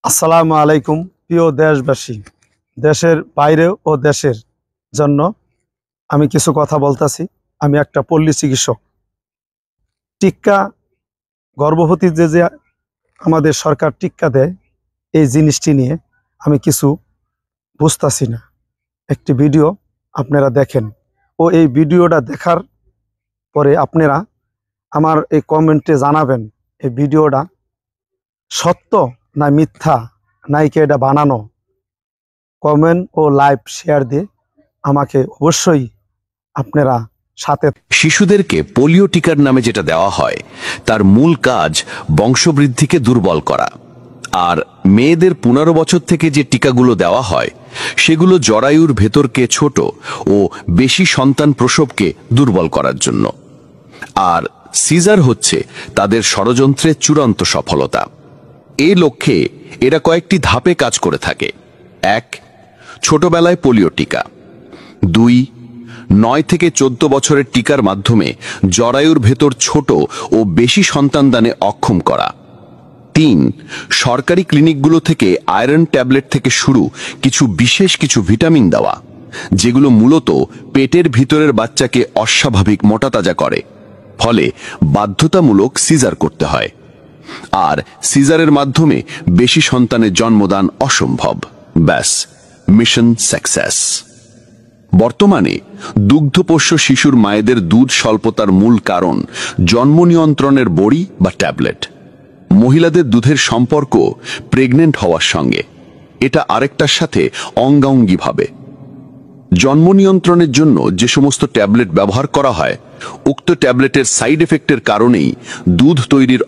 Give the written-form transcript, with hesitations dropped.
আসসালামু আলাইকুম প্রিয় দেশবাসী। দেশের বাইরে ও দেশের জন্য আমি কিছু কথা বলতাছি। আমি একটা পল্লী চিকিৎসক। টিক্কা গর্ভবতী যে আমাদের সরকার টিক্কা দেয়, এই জিনিসটি নিয়ে আমি কিছু বুঝতাছি না। একটি ভিডিও আপনারা দেখেন ও এই ভিডিওটা দেখার পরে আপনারা আমার এই কমেন্টে জানাবেন এই ভিডিওটা সত্য না মিথ্যা, নাকি এটা বানানো। কমেন্ট ও লাইভ শেয়ার দিয়ে আমাকে অবশ্যই আপনারা সাথে। শিশুদেরকে পোলিও টিকার নামে যেটা দেওয়া হয় তার মূল কাজ বংশবৃদ্ধিকে দুর্বল করা, আর মেয়েদের 15 বছর থেকে যে টিকাগুলো দেওয়া হয় সেগুলো জরায়ুর ভেতরকে ছোট ও বেশি সন্তান প্রসবকে দুর্বল করার জন্য। আর সিজার হচ্ছে তাদের ষড়যন্ত্রের চূড়ান্ত সফলতা। এই লক্ষ্যে এরা কয়েকটি ধাপে কাজ করে থাকে। 1. ছোটবেলায় পোলিও টিকা। 2. 9 থেকে 14 বছরের টিকার মাধ্যমে জরায়ুর ভেতর ছোট ও বেশি সন্তানদানে অক্ষম করা। 3. সরকারি ক্লিনিকগুলো থেকে আয়রন ট্যাবলেট থেকে শুরু বিশেষ কিছু ভিটামিন দেওয়া, যেগুলো মূলত পেটের ভিতরের বাচ্চাকে অস্বাভাবিক মোটাতাজা করে, ফলে বাধ্যতামূলক সিজার করতে হয়। আর সিজারের মাধ্যমে বেশি সন্তানের জন্মদান অসম্ভব। ব্যাস, মিশন সাকসেস। বর্তমানে দুগ্ধপোষ্য শিশুর মায়েদের দুধ স্বল্পতার মূল কারণ জন্ম নিয়ন্ত্রণের বড়ি বা ট্যাবলেট। মহিলাদের দুধের সম্পর্ক প্রেগনেন্ট হওয়ার সঙ্গে, এটা আরেকটার সাথে অঙ্গাঙ্গিভাবে। জন্ম নিয়ন্ত্রণের জন্য যে সমস্ত ট্যাবলেট ব্যবহার করা হয়, উক্ত ট্যাবলেটের সাইড এফেক্টের কারণেই দুধ তৈরির